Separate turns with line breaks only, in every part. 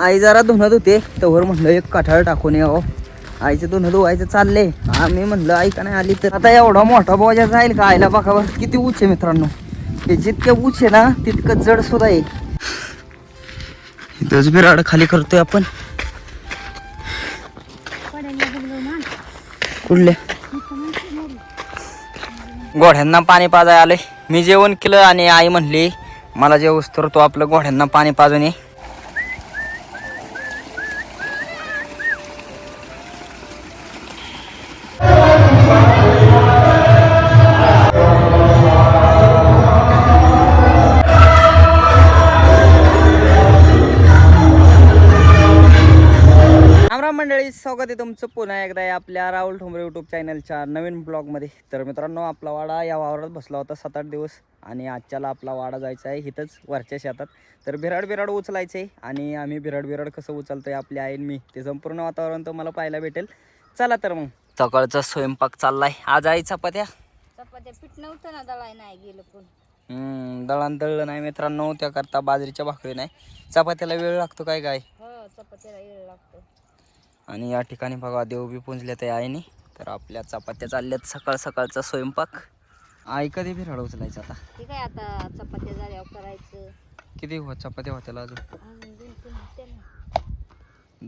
आई जरा धुणत होते तवर म्हणलं एक काठाळ टाकून यावं. आईचं धुणं धुवायचं चाललंय. आम्ही म्हणलं आई का नाही आली तर आता एवढा मोठा बोजा जाईल का आईला बघा बरं किती उच आहे मित्रांनो. हे जितके उच आहे ना तितकं जड सुद्धा आहे. इथंच बिराड खाली करतोय आपण. कुठले घोड्यांना पाणी पाजाय आलंय. मी जेवण केलं आणि आई म्हणली मला जेवस तर तो आपलं घोड्यांना पाणी पाजून ये. मंडळी स्वागत आहे तुमचं पुन्हा एकदा आपल्या राहुल ठोंबरे यूट्यूब चॅनलच्या नवीन ब्लॉगमध्ये. तर मित्रांनो आपला वाडा या वावरात बसला होता 7-8 दिवस आणि आजच्याला आपला वाडा जायचा आहे इथंच वरच्या शेतात. तर बिराड उचलायचं आहे आणि आम्ही बिराड कसं उचलतोय आपली आई मी ते संपूर्ण वातावरण तुम्हाला पाहायला भेटेल. चला तर मग सकाळचा स्वयंपाक चाललाय. आज आई चपात्या
पीठ नव्हतं ना दळाय नाही गेलं पण
दळण दळलं नाही मित्रांनो. त्याकरता बाजरीच्या भाकरी नाही. चपात्याला वेळ लागतो काय काय
चपात्याला वेळ लागतो.
आणि या ठिकाणी बघा देव बी पुंजले ते आईने. तर आपल्या चपात्या चालल्यात सकाळचा स्वयंपाक. आई कधी बिराड उचलायचं आता
ठीक आहे. आता चपात्या झाल्यावर करायचं.
किती चपात्या होत्याला अजून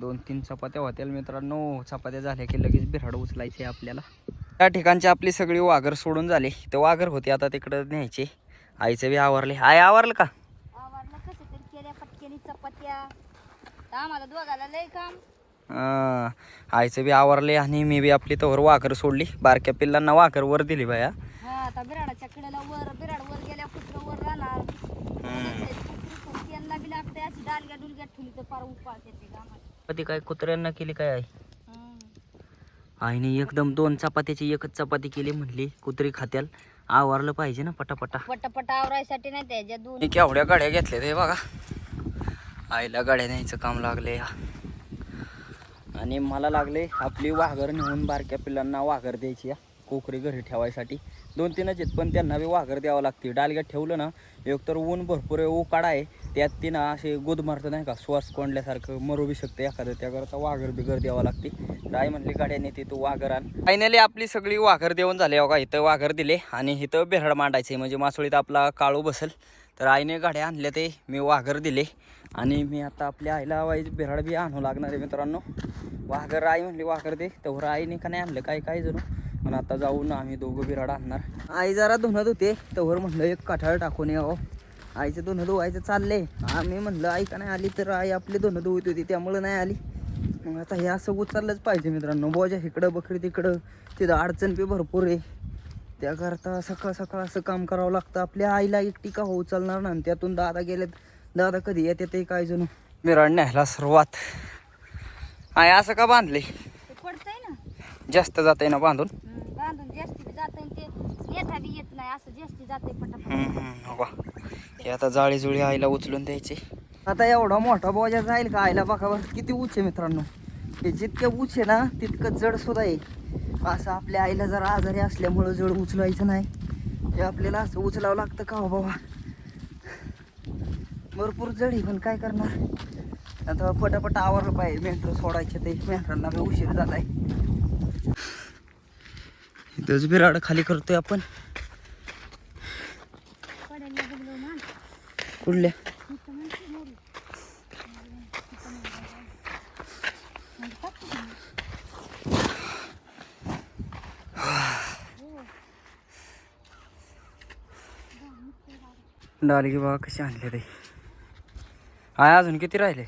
2-3 चपात्या होत्याल मित्रांनो. चपात्या झाल्या की लगेच बिराड उचलायचे आपल्याला. त्या ठिकाणची आपली सगळी वाघर सोडून झाली. तर वाघर होते आता तिकडं न्यायचे. आईचं बी आवरले. आई आवरलं का?
आवरलं. कसं तरी केल्या पटकेनी चपात्या. आम्हाला दोघाला लय काम.
आईचं बी आवरले आणि मी बी आपली तोवर वाघर सोडली. बारक्या पिल्लांना वाघर वर दिली बाया.
आता बिराडाच्या कडेला बिराड वर गेल्या कुत्र वर राहणार. त्यांना बी लागते अशी डालग्या डुलग्या ठेवली तर पार उपाळते ते कामाला.
कधी काय कुत्र्यांना केली काय आई? आईने एकदम 2 चपात्याची एकच चपाती केली. म्हणली कुत्री खात्याल आवरलं पाहिजे ना पटापट
आवरायसाठी नाही त्याच्या दोन
केवढ्या गाड्या घेतल्या ते बघा. आईला गाड्या न्यायचं काम लागले आणि मला लागले आपली वाघर नेऊन बारक्या पिल्लांना वाघर द्यायची. कोकरी घरी ठेवायसाठी 2-3च आहेत पण त्यांना बी वाघर द्यावं लागते. डालग्यात ठेवलं ना एक तर ऊन भरपूर आहे उकाडा आहे त्यात ती ना असे गुद मारतं नाही का श्वास कोंडल्यासारखं मरू बी शकते एखादं. त्याकरता वाघर बिगर द्यावं लागते. आई म्हणली गाड्याने ते तू वाघर आण. फायनली आपली सगळी वाघर देऊन झाले बघा. इथं वाघर दिले आणि इथं बिराड मांडायचे म्हणजे मासोळीत आपला काळू बसेल. तर आईने गाड्या आणल्या ते मी वाघर दिले आणि मी आता आपल्या आईला वाईज बिराड बी आणू लागणार आहे मित्रांनो. वाघर आई म्हणली वाघर दे तर आईने का नाही आणलं काय जणू. पण आता जाऊन आम्ही दोघं बिराड आणणार. आई जरा धुणत होते तवर म्हणलं एक काठाळ टाकून यावं. आईचं धुणं धुवायचं चाललंय. आम्ही म्हणलं आई का नाही आली तर आई आपली धुणं धुवत होती त्यामुळं नाही आली. मग आता हे असं उचललंच पाहिजे मित्रांनो. बोजा इकडं बकरी तिकडं तिथं अडचण बी भरपूर आहे. त्याकरता सकाळ असं काम करावं लागतं. आपल्या आईला एकटी का हो उचलणार ना. त्यातून दादा गेलेत. दादा कधी येते ते काय जणू. बिराड न्यायला सुरुवात. आई असं का बांधले?
पडतंय ना
जास्त जाते ना बांधून
जास्ती जाते ते नेता बी येत नाही असं जास्ती जाते पटापट.
हे आता जाळी जुळी आईला उचलून द्यायचे. आता एवढा मोठा बोजा जाईल का आईला बघा बरं किती उच आहे मित्रांनो. हे जितके उच आहे ना तितकं जड सुद्धा आहे. असं आपल्या आईला जरा आजारी असल्यामुळं जड उचलायचं नाही. हे आपल्याला असं उचलावं लागतं का हो बाबा. भरपूर जड आहे पण काय करणार. आता पटापट आवरलं पाहिजे. मेंढर सोडायचे ते मेंढरांना बी उशीर झालाय. इथंच बिराड खाली करतोय आपण. कुठल्या डालगी बघा कशी आणले ते. अजून किती राहिले?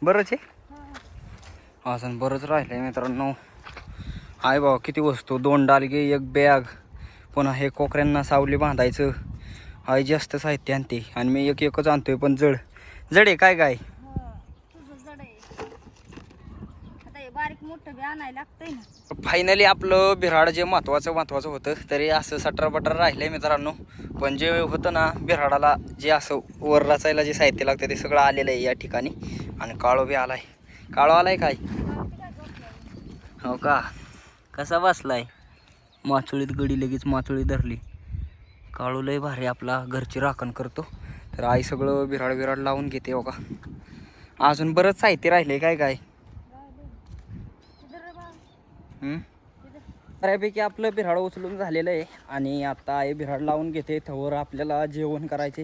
बरंच आहे अजून बरंच राहिलंय मित्रांनो. आहे बाबा किती वस्तू. 2 डालगे 1 बॅग पुन्हा हे कोकऱ्यांना सावली बांधायचं. आई जास्त साहित्य आणते आणि मी एकच आणतोय पण जड आहे काय
बारीक मोठं बी आणायला लागतंय ना.
फायनली आपलं बिराड जे महत्वाचं होतं तरी असं सटरबटर राहिलंय मित्रांनो. पण जे होतं ना बिराडाला जे असं वर रचायला जे साहित्य लागतं ते सगळं आलेलं आहे या ठिकाणी. आणि काळो बी आलाय. काळो आलाय काय हो का. कसा बसलाय माचोळीत गडी लगेच माचोळी धरली. काळू लय भारी आपला घरची राखण करतो. तर आई सगळं बिराड लावून घेते बघा. अजून बरंच साहित्य राहिले काय काय. बऱ्यापैकी आपलं बिऱ्हाड उचलून झालेलं आहे आणि आता हे बिऱ्हाड लावून घेते. थोर आपल्याला जेवण करायचे.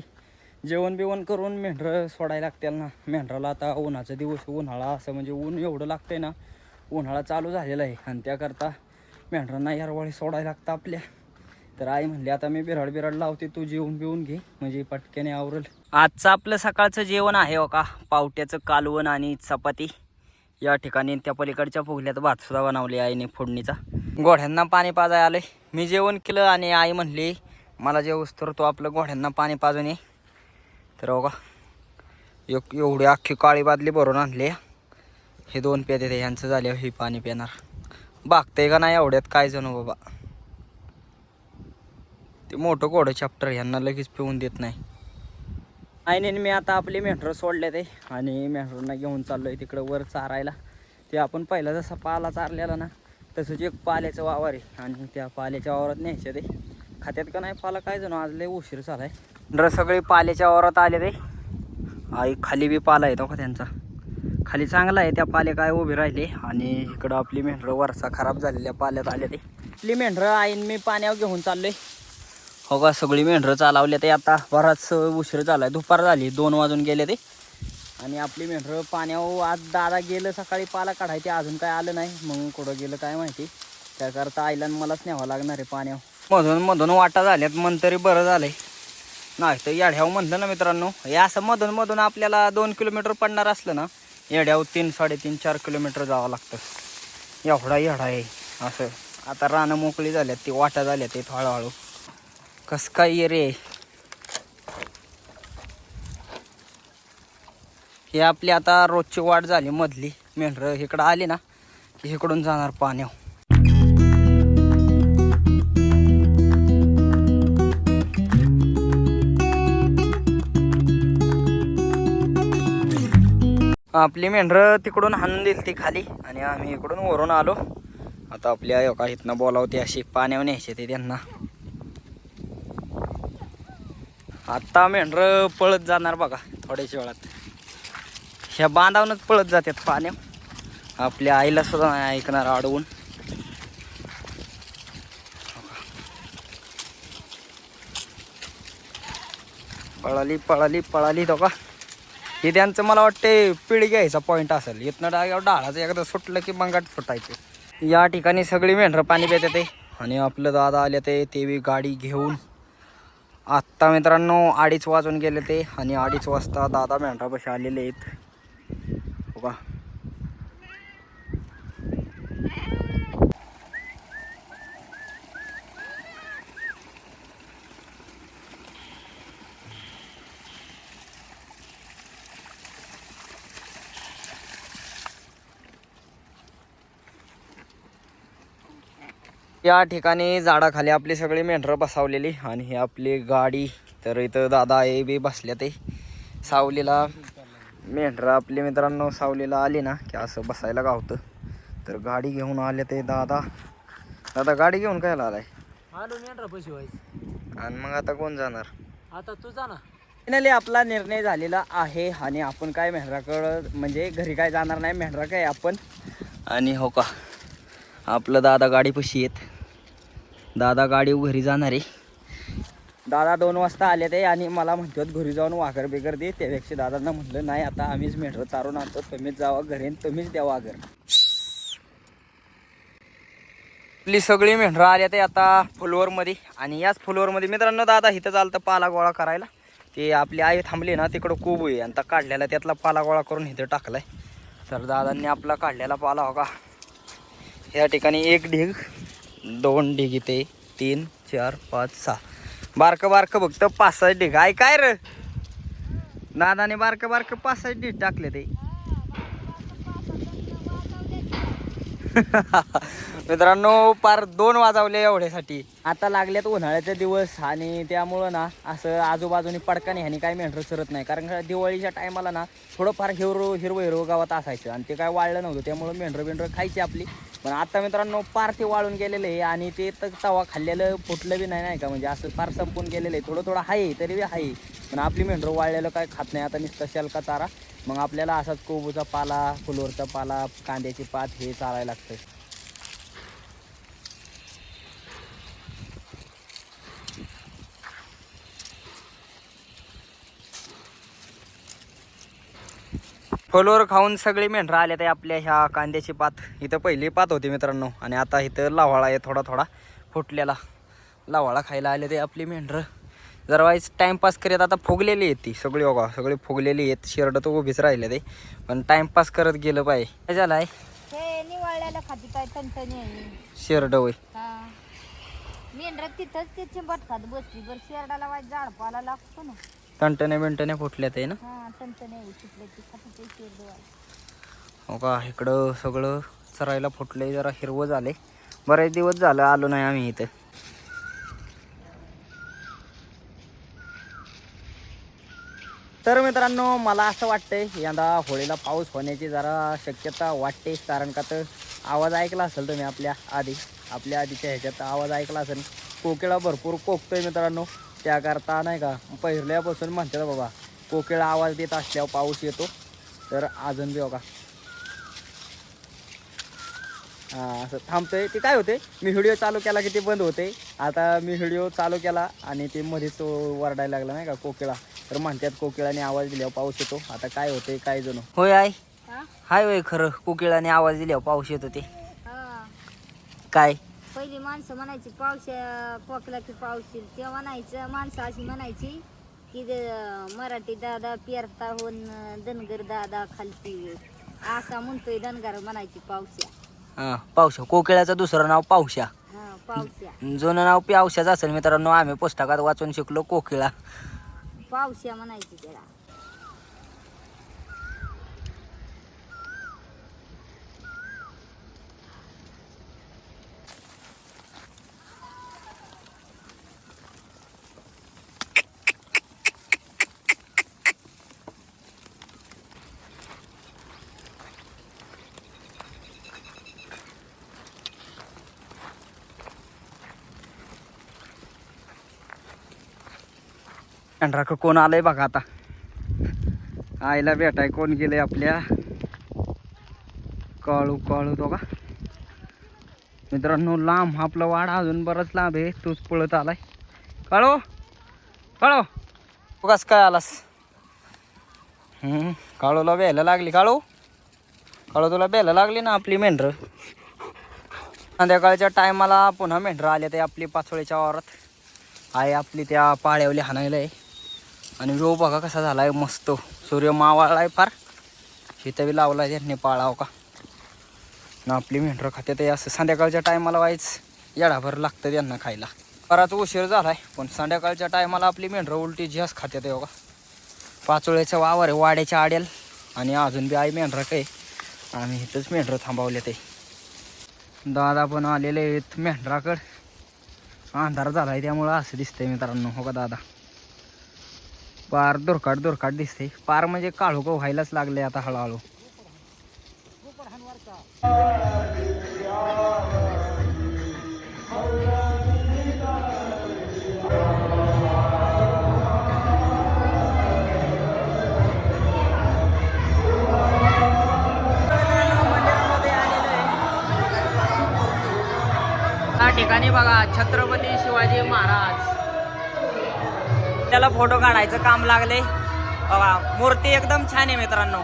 जेवण बिवण करून मेंढरं सोडायला लागतील ना. मेंढराला आता उन्हाचा दिवस, उन्हाळा असं म्हणजे ऊन एवढं लागतंय ना. उन्हाळा चालू झालेला आहे आणि त्याकरता मेंढरांना यारवाळी सोडायला लागतं आपल्या. तर आई म्हणली आता मी बिऱ्हाड लावते, तू जेवून बिवून घे म्हणजे पटक्याने आवरल. आजचं आपलं सकाळचं जेवण आहे हो का, पावट्याचं कालवण आणि चपाती. या ठिकाणी त्या पलीकडच्या फुगल्यात भातसुद्धा बनवली आईने फोडणीचा. घोड्यांना पाणी पाजाय आले. मी जेवण केलं आणि आई म्हणली मला जेवूस तर तो आपलं घोड्यांना पाणी पाजून ये. तर हो का एवढी अख्खी काळी बादली भरून आणली. हे 2 पेते ते ह्यांचं झाले हे पाणी पिणार. बागतंय का नाही एवढ्यात काय जणू बाबा. ते मोठं घोडं चॅप्टर ह्यांना लगेच पिऊन देत नाही. आईने मी आता आपली मेंढरं सोडले ते आणि मेंढरांना घेऊन चाललोय तिकडं वर चारायला. ते आपण पहिला जसा पाला चारलेला ना तसंच एक पाल्याचं वावर आहे आणि त्या पाल्याच्या वावरात न्यायचं ते. खात्यात का नाही पाला काय जणू आज लय उशीर झालाय. मेंढरं सगळी पाल्याच्या वावरात आले ते. आई खाली बी पाला येतो का त्यांचा, खाली चांगला आहे. त्या पाले काय उभे राहिले आणि इकडं आपली मेंढरं वरचा खराब झालेल्या पाल्यात आले ते. आपली मेंढरं आईन मी पाण्यावर घेऊन चाललोय. हो का सगळी मेंढरं चालवले ते. आता बराच उशीर झाला आहे, दुपार झाली, 2 वाजून गेले ते. आणि आपली मेंढरं पाण्यावर आज दादा गेलं सकाळी पाला काढायचे, अजून काय आलं नाही. मग कुठं गेलं काय माहिती. त्याकरता आईला मलाच न्यावं लागणार आहे पाण्यावर. मधून वाटा झाल्यात मन तरी बरं झालंय. नाही तर येढ्याव म्हणलं ना मित्रांनो, हे असं मधून आपल्याला 2 किलोमीटर पडणार असलं ना, येढ्याव 3, 3.5, 4 किलोमीटर जावं लागतं. एवढा येढा आहे असं. आता रानं मोकळी झाल्यात, ती वाटा झाल्यात ते हळूहळू. कसं काय ये रे. हे आपली आता रोजची वाट झाली मधली. मेंढरं इकडं आली ना की इकडून जाणार पाण्यावर. आपली मेंढरं तिकडून हाणून दिली ती खाली आणि आम्ही इकडून वरून आलो. आता आपल्या का इथनं बोलावते अशी पाण्यावर न्यायचे ते त्यांना. आता मेंढरं पळत जाणार बघा थोड्याच्या वेळात. ह्या बांधावूनच पळत जातात पाण्यावर. आपल्या आईला सुद्धा नाही ऐकणार अडवून. पळाली तो का. हे त्यांचं मला वाटते पिढी घ्यायचा पॉईंट असेल. इथनं डाळाचं एकदा सुटलं की मंगाट सुटायचं. या ठिकाणी सगळी मेंढरं पाणी पितात ते आणि आपलं दादा आले ते बी गाडी घेऊन. आत्ता मित्रांनो 2:30 वाजून गेले ते आणि 2:30 वाजता दादा मेंढरापाशी आलेले आहेत. हो का या ठिकाणी झाडाखाली आपली सगळी मेंढरं बसावलेली आणि ही आपली गाडी. तर इथं दादा हे बी बसल्या ते सावलीला. मेंढरं आपली मित्रांनो सावलीला आली ना की असं बसायला गावतं. तर गाडी घेऊन आले ते दादा. दादा गाडी घेऊन काय आलाय.
आलो मेंढरा पैसे व्हायचं.
आणि मग आता कोण जाणार.
आता तू जा ना.
फायनली आपला निर्णय झालेला आहे आणि आपण काय मेंढराकडं म्हणजे घरी काय जाणार नाही. मेंढरा काय आपण. आणि हो का आपलं दादा गाडीपाशी येत. दादा गाडी घरी जाणार आहे. दादा 2 वाजता आले ते आणि मला म्हणतात घरी जाऊन वाघर बिगर दे. त्यापेक्षा दादांना म्हटलं नाही आता आम्हीच मेंढरं चारून आणतो, तुम्हीच जावा घरी तुम्हीच द्या वाघर. आपली सगळी मेंढरं आल्या ते आता फुलवरमध्ये आणि याच फुलवरमध्ये मित्रांनो दादा इथं चालतं पाला गोळा करायला. ते आपली आई थांबली ना तिकडं खूप आहे आणि काढलेला त्यातला पाला गोळा करून इथं टाकलाय. तर दादांनी आपला काढलेला पाला हो का या ठिकाणी 1 ढीग 2 ढीग इथे 3 4 5 6 बारकं फक्त 5-6 ढीग आहे काय रे. दादाने बारकं 5-6 ढीग टाकले ते. मित्रांनो पार 2 वाजवले एवढ्यासाठी. आता लागल्यात उन्हाळ्याचे दिवस आणि त्यामुळं ना असं आजूबाजूनी पडकाने ह्यानी काय मेंढरं सरत नाही. कारण दिवाळीच्या टायमाला ना थोडंफार हिरवं गावात असायचं आणि ते काय वाळलं नव्हतं. त्यामुळं मेंढरं खायची आपली. पण आता मित्रांनो पार ते वाळून गेलेलं आहे आणि ते तर तवा खाल्लेलं फुटलं बी नाही का. म्हणजे असं फार संपून गेलेलं आहे. थोडं आहे तरी बी आहे. पण आपली मेंढरं वाळलेलं काय खात नाही. आता नुसतं शेलका चारा मग आपल्याला असाच कोबूचा पाला, फुलोरचा पाला, कांद्याची पात हे चालायला लागतं. फुलोर खाऊन सगळी मेंढरं आल्या ते आपल्या ह्या कांद्याची पात. इथं पहिली पात होती मित्रांनो आणि आता इथं लावाळा आहे थोडा थोडा फुटलेला. लावाळा खायला आले ते आपली मेंढरं. जरा वाईज टाईमपास करत आता फुगलेली आहेत ती सगळी. बघा सगळी फुगलेली आहेत. शेरड तर उभीच राहिले ते, पण टाईमपास करत गेलं पाहिजे. काय झालं आहे
हे निवाळल्याला खाती काय टणटणी आहे.
शेरड वय
हा मेंढर तिथंच ते चिंबट खात बसली. बरं शेरडाला वाईट झाड पाला लागतो ना.
टणटणे बिंटणे फुटल्यात आहे ना.
हा टणटणी आहे तिथले ती खाती ते शेरड.
हो का इकडं सगळं चरायला फुटले, जरा हिरवं झाले. बरेच दिवस झालं आलो नाही आम्ही इथं. तर मित्रांनो मला असं वाटतंय यंदा होळीला पाऊस होण्याची जरा शक्यता वाटते. कारण का तर आवाज ऐकला असेल तुम्ही आपल्या आधीच्या ह्याच्यात आवाज ऐकला असेल. कोकिळा भरपूर कोकतोय मित्रांनो. त्याकरता नाही का पहिल्यापासून म्हणतात बाबा कोकिळा आवाज देत असल्यावर पाऊस येतो. तर अजून बी बघा असं थांबतंय. ते काय होते मी व्हिडिओ चालू केला की ते बंद होते. आता मी व्हिडिओ चालू केला आणि ते मध्येच वरडायला लागला नाही का कोकिळा. तर म्हणतात कोकिळाने आवाज दिल्यावर पाऊस येतो. आता काय होते काय जण होय आहे हाय होय खरं कोकिळाने आवाज दिल्यावर पाऊस येतो ते काय.
पहिली माणसं म्हणायची पावसा पोकला की पाऊस येईल. तेव्हा म्हणायचं माणसं अशी म्हणायची की मराठी दादा पेरता होऊन धनगर दादा खालती. असा म्हणतोय धनगर म्हणायची पावसा.
पावसा कोकिळाचं दुसरं नाव पावसा.
हा पावसा.
जुनं नाव पावसाच असेल मित्रांनो. आम्ही पुस्तकात वाचून शिकलो कोकिळा.
पावसा म्हणायची त्याला.
मेंढराक कोण आलंय बघा आता. आईला भेटाय कोण गेलंय आपल्या. काळू काळू तो का मित्रांनो. लांब आपला वाडा अजून बराच लांब आहे. तूच पळत आलाय काळू. काळू तू कस काय आलास. काळूला बेला लागली. काळू तुला बेला लागली ना आपली मेंढरं. संध्याकाळच्या टायमाला पुन्हा मेंढरं आले ते आपली पाचोळीच्या वावरात. आहे आपली त्या पाळ्यावली हाणायला आहे. आणि व्ह्यू बघा कसा झाला आहे मस्त. सूर्य मावळला आहे फार. शेता बी लावला आहे त्यांनी पाळाव का ना. आपली मेंढरं खाते ते असं संध्याकाळच्या टायमाला व्हायच येडाभर लागतं त्यांना खायला. बराच उशीर झाला आहे पण संध्याकाळच्या टायमाला आपली मेंढरं उलटी जास्त खाते ते बघा. पाचोळ्याच्या वावर आहे वाड्याच्या आड्याल. आणि अजून बी आई मेंढरं काय आम्ही इथंच मेंढरं थांबवले ते. दादा पण आलेले आहेत मेंढराकडं. अंधार झाला आहे त्यामुळं असं दिसतंय मित्रांनो. हो का दादा पार दुरकाट दिसते. पार म्हणजे काळू का व्हायलाच लागले आता हळूहळू. या ठिकाणी बघा छत्रपती शिवाजी महाराज. त्याला फोटो काढायचं काम लागले बघा. मूर्ती एकदम छान आहे मित्रांनो.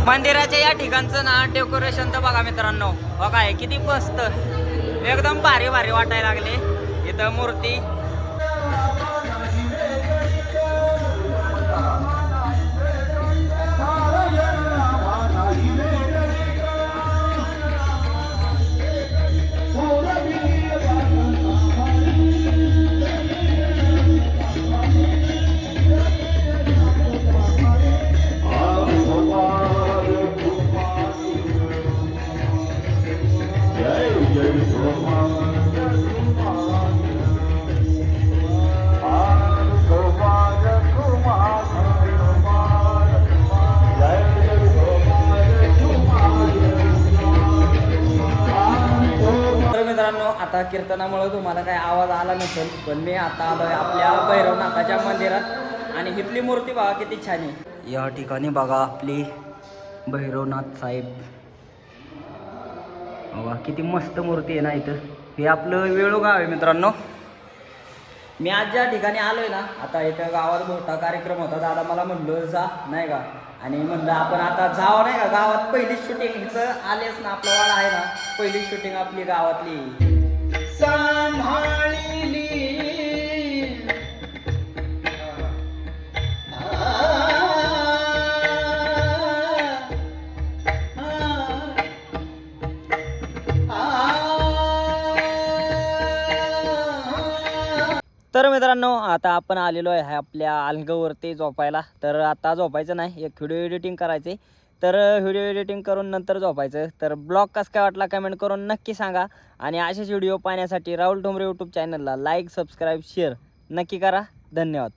मंदिराच्या या ठिकाणचं ना डेकोरेशन तर बघा मित्रांनो. बघा हे किती मस्त एकदम भारी वाटायला लागले इथं मूर्ती. आता कीर्तनामुळे तुम्हाला काही आवाज आला नसेल, पण मी आता आलोय आपल्या भैरवनाथाच्या मंदिरात आणि इथली मूर्ती बघा किती छान आहे. या ठिकाणी बघा आपली भैरवनाथ साहेब, बघा किती मस्त मूर्ती आहे ना इथं. हे आपलं वेळू गाव आहे मित्रांनो. मी आज ज्या ठिकाणी आलोय ना, आता इथं गावात मोठा कार्यक्रम होता. दादा मला म्हणलं जा नाही का, आणि म्हणलं आपण आता जावं नाही का. गावात पहिली शूटिंग इथं आलेच ना, आपला वाडा आहे ना, पहिली शूटिंग आपली गावातली. तर मित्रांनो आता आपण आलेलो आहे आपल्या अलगवरती झोपायला. तर आता झोपायचं नाही, एक व्हिडिओ एडिटिंग करायचे. तर व्हिडिओ एडिटिंग करून नंतर झोपायचं. तर ब्लॉग कसं काय वाटला कमेंट करून नक्की सांगा. आणि असेच व्हिडिओ पाहण्यासाठी राहुल ठोंबरे यूट्यूब चॅनलला लाईक, सबस्क्राईब, शेअर नक्की करा. धन्यवाद.